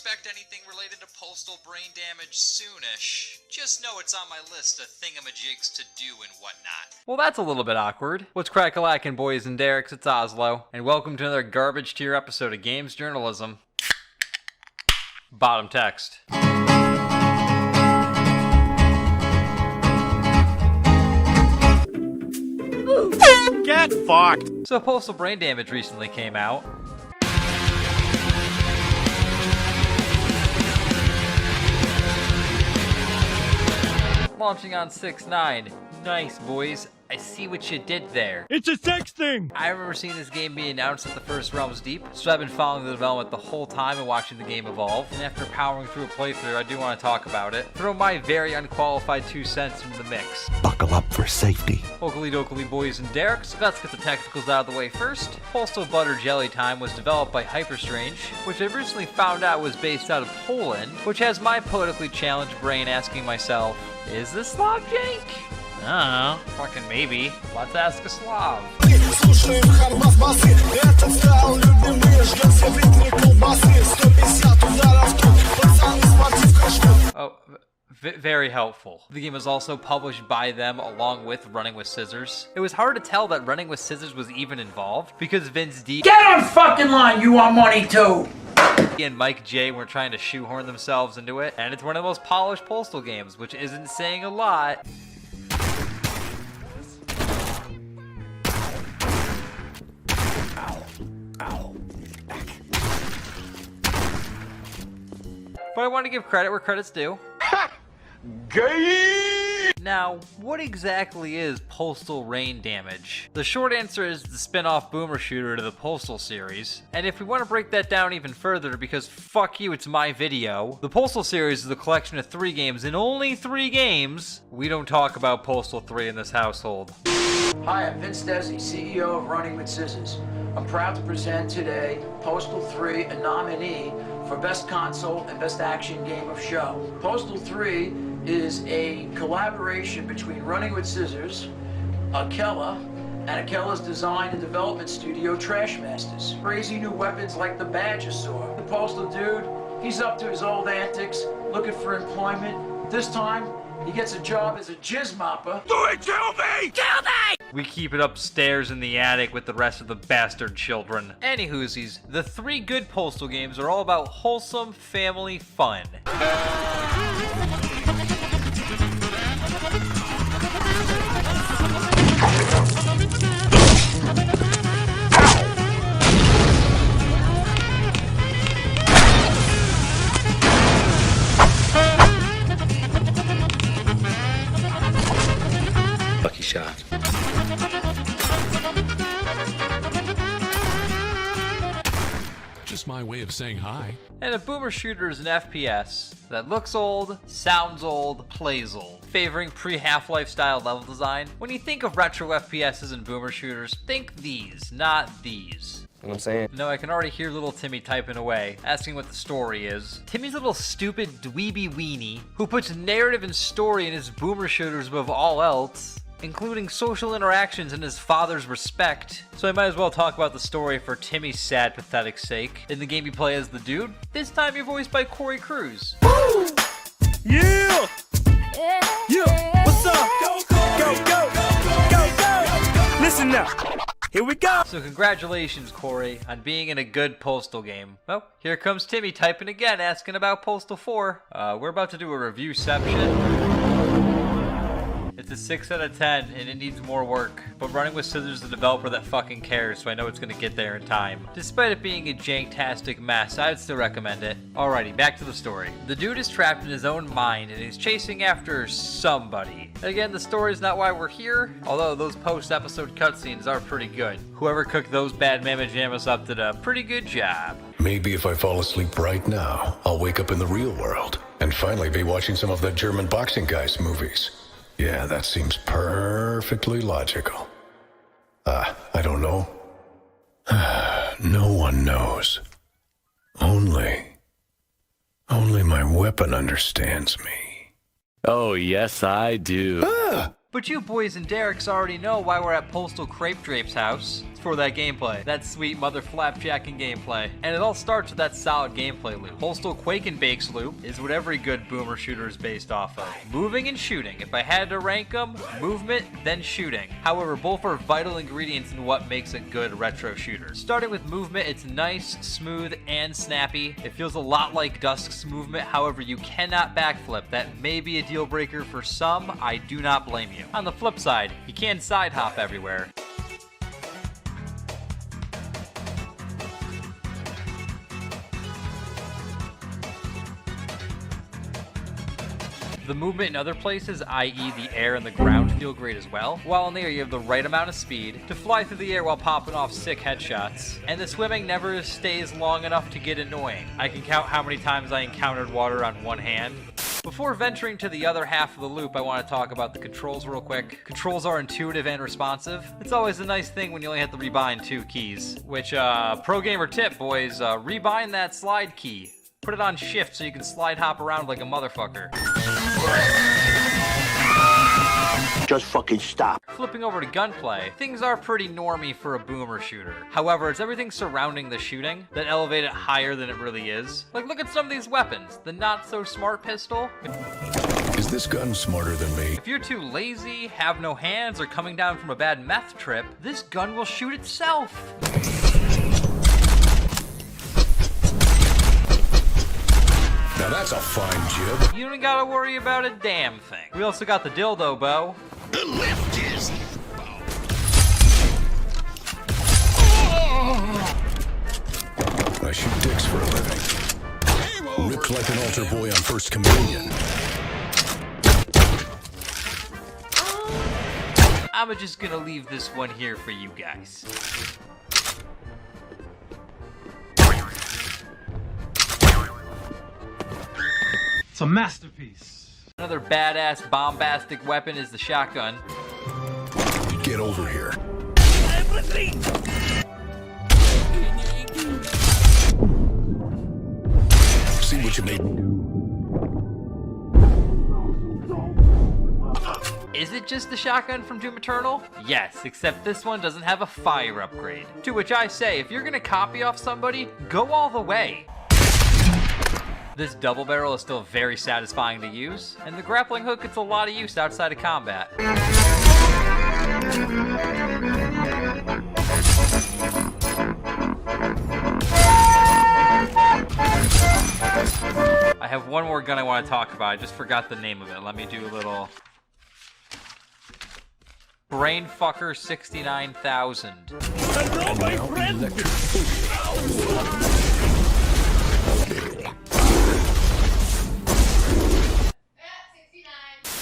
expect anything related to postal brain damage soonish. Just know it's on my list of thingamajigs to do and whatnot. Well, that's a little bit awkward. What's crack-a-lackin', boys and derricks? It's Ozlo, and welcome to another garbage tier episode of Games Journalism. Bottom text. Get fucked! So Postal Brain Damage recently came out. Launching on 6/9. Nice, boys. I see what you did there. It's a sex thing! I remember seeing this game be announced at the first Realms Deep, so I've been following the development the whole time and watching the game evolve. And after powering through a playthrough, I do want to talk about it. Throw my very unqualified 2 cents into the mix. Buckle up for safety. Oakley dokley, boys and derricks, let's get the technicals out of the way first. Postal Butter Jelly Time was developed by Hyperstrange, which I recently found out was based out of Poland, which has my politically challenged brain asking myself, is this Slav jank? I don't know. Fucking maybe. Let's ask a Slav. Oh, very helpful. The game was also published by them along with Running with Scissors. It was hard to tell that Running with Scissors was even involved because Vince D. Get on fucking line, you want money too! And Mike J were trying to shoehorn themselves into it, and it's one of the most polished Postal games, which isn't saying a lot. But I want to give credit where credit's due. Gay! Now, what exactly is Postal Rain Damage? The short answer is the spin-off boomer shooter to the Postal series. And if we want to break that down even further, because fuck you, it's my video, the Postal series is a collection of 3 games, and only 3 games. We don't talk about Postal 3 in this household. Hi, I'm Vince Desi, CEO of Running with Scissors. I'm proud to present today Postal 3, a nominee for Best Console and Best Action Game of Show. Postal 3 is a collaboration between Running with Scissors, Akella, and Akella's design and development studio, Trashmasters. Crazy new weapons like the Badgersaw. The Postal dude, he's up to his old antics, looking for employment. This time, he gets a job as a jizz mopper. Do it, kill me! Kill me! We keep it upstairs in the attic with the rest of the bastard children. Anywhoosies, the 3 good Postal games are all about wholesome family fun. Lucky shot. Just my way of saying hi. And a boomer shooter is an FPS that looks old, sounds old, plays old, favoring pre-Half-Life style level design. When you think of retro FPSs and boomer shooters, think these, not these. What I'm saying? No, I can already hear little Timmy typing away, asking what the story is. Timmy's a little stupid dweeby weenie who puts narrative and story in his boomer shooters above all else, including social interactions and his father's respect. So I might as well talk about the story for Timmy's sad, pathetic sake. In the game you play as the dude, this time you're voiced by Corey Cruz. Yeah! Yeah! What's up? Go, go, go, go, go, go! Listen now. Here we go! So congratulations, Corey, on being in a good Postal game. Well, here comes Timmy typing again, asking about Postal 4. We're about to do a review section. It's a 6 out of 10, and it needs more work. But Running with Scissors is a developer that fucking cares, so I know it's gonna get there in time. Despite it being a janktastic mess, I'd still recommend it. Alrighty, back to the story. The dude is trapped in his own mind, and he's chasing after somebody. Again, the story's not why we're here, although those post-episode cutscenes are pretty good. Whoever cooked those bad mamma jammas up did a pretty good job. Maybe if I fall asleep right now, I'll wake up in the real world and finally be watching some of the German boxing guys' movies. Yeah, that seems perfectly logical. I don't know. No one knows. Only my weapon understands me. Oh, yes, I do. But you boys and Derek's already know why we're at Postal Crepe Drape's house. It's for that gameplay. That sweet mother flapjacking gameplay. And it all starts with that solid gameplay loop. Postal Quake and Bakes loop is what every good boomer shooter is based off of. Moving and shooting. If I had to rank them, movement, then shooting. However, both are vital ingredients in what makes a good retro shooter. Starting with movement, it's nice, smooth, and snappy. It feels a lot like Dusk's movement, however, you cannot backflip. That may be a deal breaker for some. I do not blame you. On the flip side, you can side hop everywhere. The movement in other places, i.e. the air and the ground, feel great as well. While in the air, you have the right amount of speed to fly through the air while popping off sick headshots. And the swimming never stays long enough to get annoying. I can count how many times I encountered water on one hand. Before venturing to the other half of the loop, I want to talk about the controls real quick. Controls are intuitive and responsive. It's always a nice thing when you only have to rebind 2 keys. Which, pro gamer tip, boys, rebind that slide key. Put it on shift so you can slide hop around like a motherfucker. Just fucking stop. Flipping over to gunplay, things are pretty normy for a boomer shooter. However, it's everything surrounding the shooting that elevate it higher than it really is. Like, look at some of these weapons. The not-so-smart pistol. Is this gun smarter than me? If you're too lazy, have no hands, or coming down from a bad meth trip, this gun will shoot itself. Now that's a fine jib. You don't gotta worry about a damn thing. We also got the dildo bow. The left is. I shoot dicks for a living. Ripped like an altar boy on first communion. I'm just gonna leave this one here for you guys. It's a masterpiece. Another badass, bombastic weapon is the shotgun. Get over here. See what you made me do. Is it just the shotgun from Doom Eternal? Yes, except this one doesn't have a fire upgrade. To which I say, if you're gonna copy off somebody, go all the way. This double barrel is still very satisfying to use, and the grappling hook gets a lot of use outside of combat. I have one more gun I want to talk about. I just forgot the name of it. Let me do a little... Brainfucker 69,000. Hello, my friend.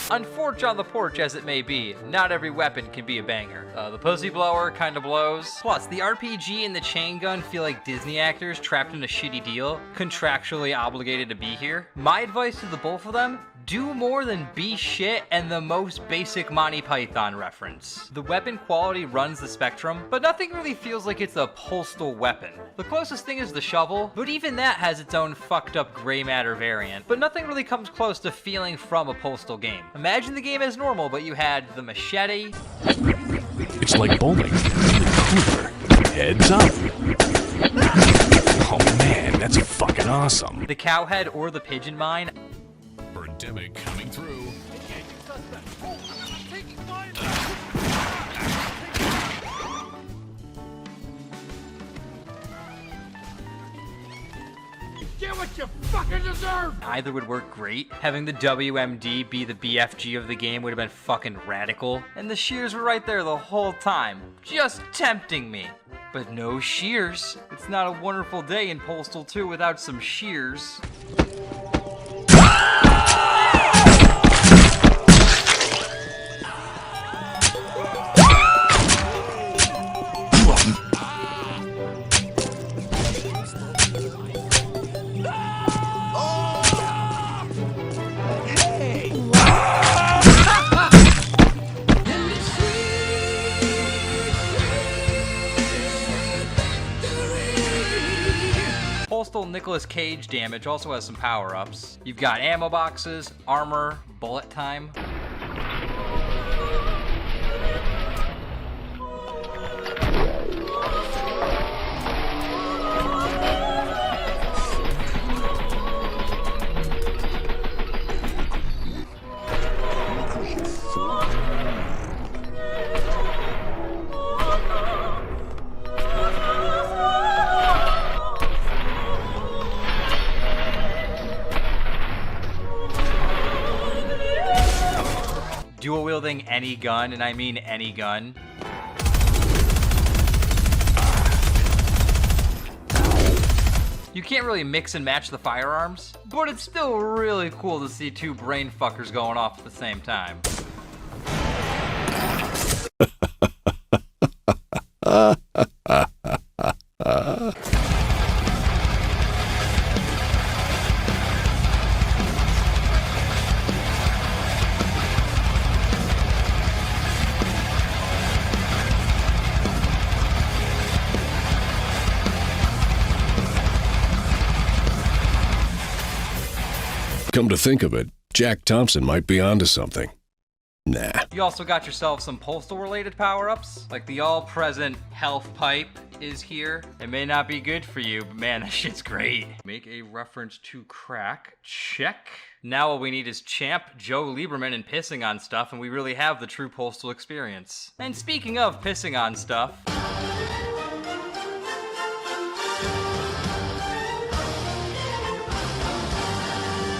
Unfortunate on the porch as it may be, not every weapon can be a banger. The pussy blower kinda blows. Plus, the RPG and the chain gun feel like Disney actors trapped in a shitty deal, contractually obligated to be here. My advice to the both of them, do more than be shit and the most basic Monty Python reference. The weapon quality runs the spectrum, but nothing really feels like it's a postal weapon. The closest thing is the shovel, but even that has its own fucked up gray matter variant. But nothing really comes close to feeling from a postal game. Imagine the game as normal, but you had the machete. It's like bowling. Cooler. Heads up. Oh man, that's fucking awesome. The cowhead or the pigeon mine. Birdemic coming through. Get what you fucking deserve! Either would work great. Having the WMD be the BFG of the game would have been fucking radical. And the shears were right there the whole time, just tempting me. But no shears. It's not a wonderful day in Postal 2 without some shears. Postal Nicolas Cage damage also has some power-ups. You've got ammo boxes, armor, bullet time. wielding any gun, and I mean any gun. You can't really mix and match the firearms, but it's still really cool to see two brain fuckers going off at the same time. Come to think of it, Jack Thompson might be onto something. Nah. You also got yourself some postal related power-ups, like the all-present health pipe is here. It may not be good for you, but man, that shit's great. Make a reference to crack, check. Now all we need is Champ, Joe Lieberman, and pissing on stuff, and we really have the true postal experience. And speaking of pissing on stuff,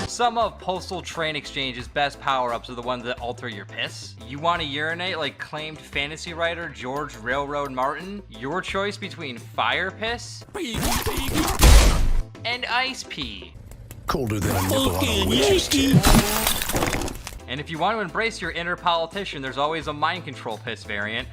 some of Postal Train Exchange's best power-ups are the ones that alter your piss. You want to urinate like claimed fantasy writer George Railroad Martin? Your choice between fire piss and ice pee. Colder than a nipple on a witch's tip. And if you want to embrace your inner politician, there's always a mind control piss variant.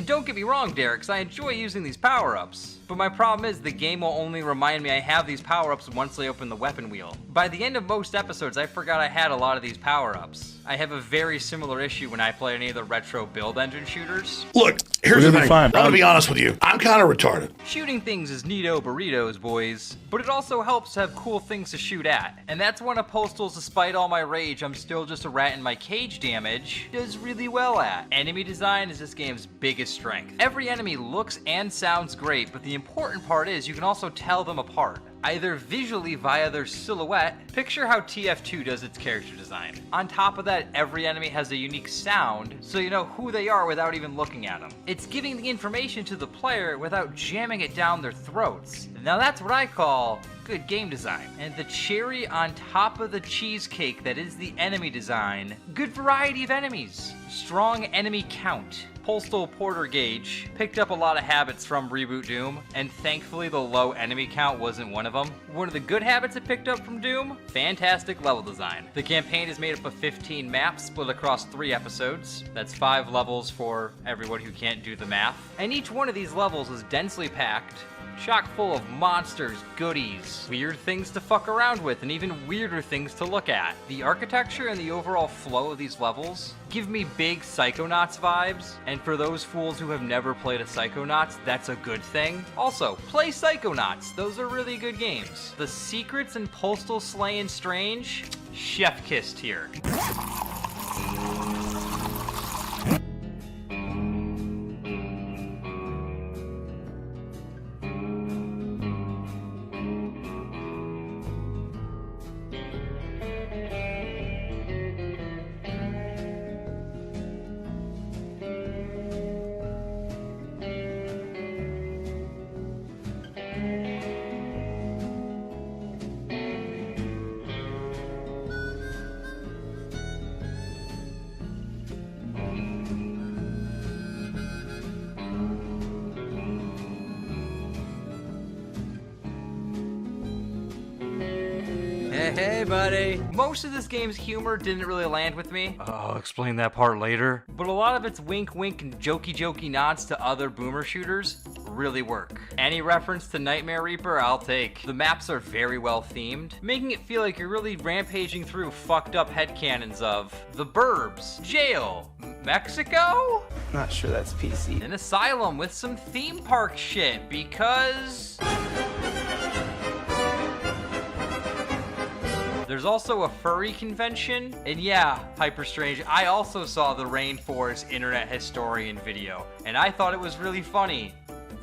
Don't get me wrong, Derek, 'cause I enjoy using these power-ups. But my problem is the game will only remind me I have these power-ups once I open the weapon wheel. By the end of most episodes, I forgot I had a lot of these power-ups. I have a very similar issue when I play any of the retro build engine shooters. Look, here's the thing. I'm gonna be honest with you. I'm kind of retarded. Shooting things is neato burritos, boys. But it also helps to have cool things to shoot at. And that's one of Postal's, despite all my rage, I'm still just a rat in my cage damage, does really well at. Enemy design is this game's biggest strength. Every enemy looks and sounds great, but the important part is you can also tell them apart, either visually via their silhouette. Picture how TF2 does its character design. On top of that, every enemy has a unique sound, so you know who they are without even looking at them. It's giving the information to the player without jamming it down their throats. Now that's what I call good game design. And the cherry on top of the cheesecake that is the enemy design, good variety of enemies, strong enemy count. Postal Porter Gage picked up a lot of habits from Reboot Doom, and thankfully the low enemy count wasn't one of them. One of the good habits it picked up from Doom? Fantastic level design. The campaign is made up of 15 maps split across 3 episodes. That's 5 levels for everyone who can't do the math. And each one of these levels is densely packed, chock full of monsters, goodies, weird things to fuck around with, and even weirder things to look at. The architecture and the overall flow of these levels give me big Psychonauts vibes, and for those fools who have never played a Psychonauts, that's a good thing. Also, play Psychonauts, those are really good games. The secrets in Postal Slayin' Strange, chef kissed here. Hey, buddy. Most of this game's humor didn't really land with me. I'll explain that part later. But a lot of its wink wink and jokey nods to other boomer shooters really work. Any reference to Nightmare Reaper, I'll take. The maps are very well themed, making it feel like you're really rampaging through fucked up headcanons of the Burbs, jail, Mexico? Not sure that's PC. An asylum with some theme park shit, because there's also a furry convention, and yeah, Hyper Strange, I also saw the Rainforest Internet Historian video, and I thought it was really funny.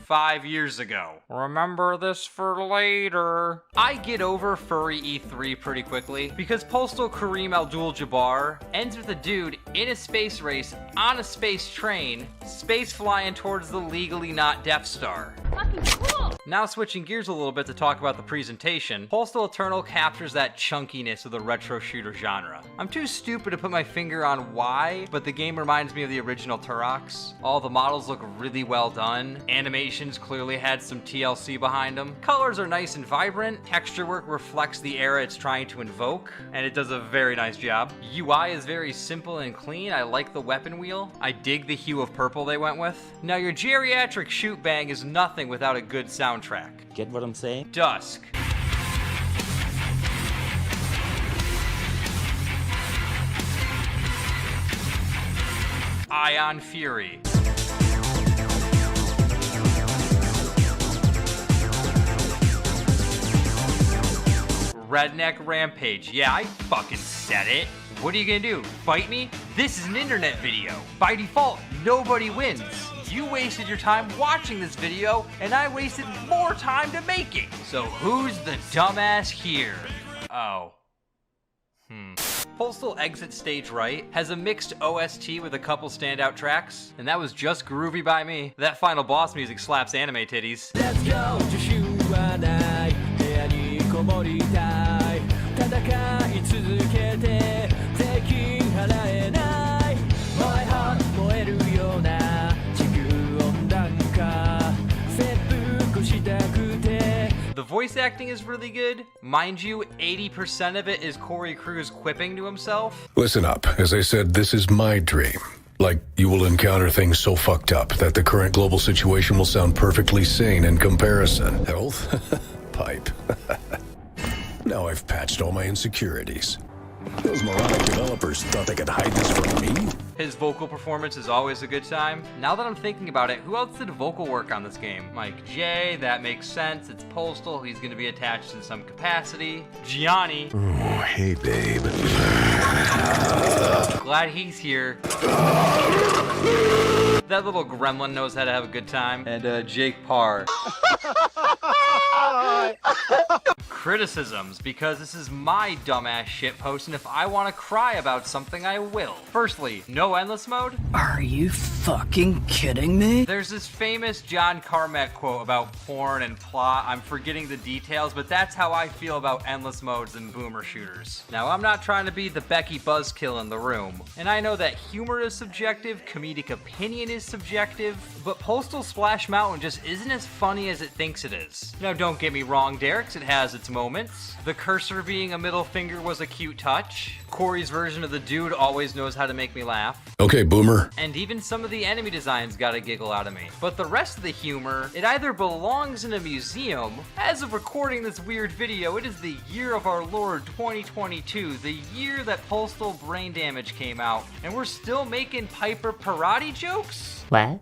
5 years ago. Remember this for later. I get over furry E3 pretty quickly because Postal Kareem Abdul-Jabbar ends with a dude in a space race on a space train, space flying towards the legally not Death Star. Fucking cool! Now switching gears a little bit to talk about the presentation, Postal Eternal captures that chunkiness of the retro shooter genre. I'm too stupid to put my finger on why, but the game reminds me of the original Turok. All the models look really well done, animations clearly had some TLC behind them, colors are nice and vibrant, texture work reflects the era it's trying to invoke, and it does a very nice job. UI is very simple and clean, I like the weapon wheel, I dig the hue of purple they went with. Now your geriatric shoot bang is nothing without a good soundtrack. Get what I'm saying? Dusk. Ion Fury. Redneck Rampage. Yeah, I fucking said it. What are you gonna do? Fight me? This is an internet video. By default, nobody wins. You wasted your time watching this video, and I wasted more time to make it. So who's the dumbass here? Oh. Postal Exit Stage Right has a mixed OST with a couple standout tracks, and that was just groovy by me. That final boss music slaps anime titties. Let's go! 助手はない部屋にこもりたい戦い続けて税金払えない My heart 燃えるような地球温暖化切腹したくて The voice acting is really good. Mind you, 80% of it is Corey Crews quipping to himself. Listen up. As I said, this is my dream. Like, you will encounter things so fucked up that the current global situation will sound perfectly sane in comparison. Health? Pipe. Now I've patched all my insecurities. Those moronic developers thought they could hide this from me? His vocal performance is always a good time. Now that I'm thinking about it, who else did vocal work on this game? Mike J, that makes sense. It's Postal, he's gonna be attached in some capacity. Gianni. Oh, hey, babe. Glad he's here. That little gremlin knows how to have a good time. And Jake Parr. Criticisms, because this is my dumbass shitpost, and if I want to cry about something, I will. Firstly, no endless mode. Are you fucking kidding me? There's this famous John Carmack quote about porn and plot. I'm forgetting the details, but that's how I feel about endless modes and boomer shooters. Now, I'm not trying to be the Becky Buzzkill in the room, and I know that humor is subjective, comedic opinion is subjective, but Postal Splash Mountain just isn't as funny as it thinks it is. Now, don't get me wrong, Derek's, it has its moments. The cursor being a middle finger was a cute touch. Corey's version of the dude always knows how to make me laugh. Okay, boomer. And even some of the enemy designs got a giggle out of me. But the rest of the humor, it either belongs in a museum. As of recording this weird video, it is the year of our Lord 2022, the year that Postal Brain Damage came out, and we're still making Piper Parati jokes? What?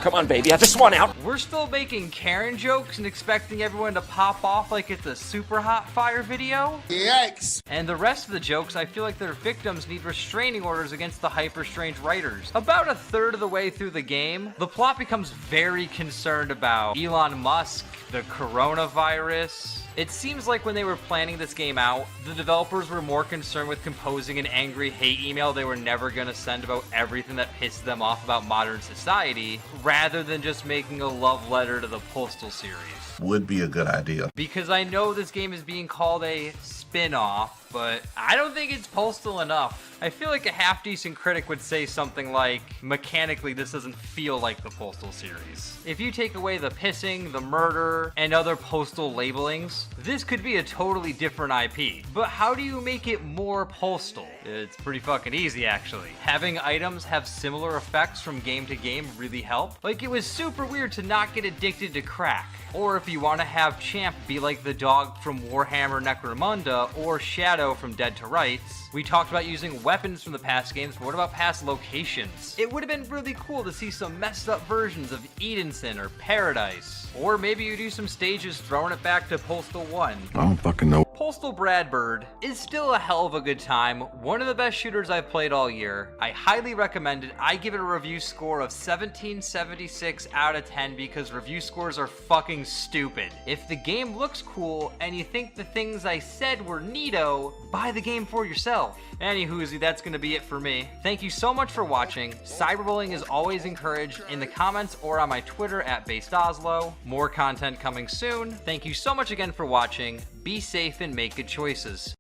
Come on, baby, I just want out. We're still making Karen jokes and expecting everyone to pop off like it's a super hot fire video? Yikes. And the rest of the jokes, I feel like their victims need restraining orders against the hyper strange writers. About a third of the way through the game, the plot becomes very concerned about Elon Musk, the coronavirus. It seems like when they were planning this game out, the developers were more concerned with composing an angry hate email they were never gonna send about everything that pissed them off about modern society, rather than just making a love letter to the Postal series. Would be a good idea. Because I know this game is being called a spin-off, but I don't think it's Postal enough. I feel like a half-decent critic would say something like, mechanically this doesn't feel like the Postal series. If you take away the pissing, the murder, and other Postal labelings, this could be a totally different IP. But how do you make it more Postal? It's pretty fucking easy, actually. Having items have similar effects from game to game really help. Like, it was super weird to not get addicted to crack. Or if you want to have Champ be like the dog from Warhammer Necromunda or Shadow from Dead to Rights. We talked about using weapons from the past games, but what about past locations? It would have been really cool to see some messed up versions of Edenson or Paradise. Or maybe you do some stages throwing it back to Postal 1. I don't fucking know. Postal Bradbird is still a hell of a good time, one of the best shooters I've played all year. I highly recommend it. I give it a review score of 1776 out of 10 because review scores are fucking stupid. If the game looks cool and you think the things I said were neato, buy the game for yourself. Anywhoozy, that's gonna be it for me. Thank you so much for watching. Cyberbullying is always encouraged in the comments or on my Twitter at Ozlo. More content coming soon. Thank you so much again for watching. Be safe and make good choices.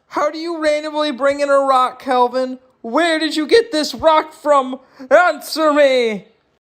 How do you randomly bring in a rock, Kelvin? Where did you get this rock from? Answer me!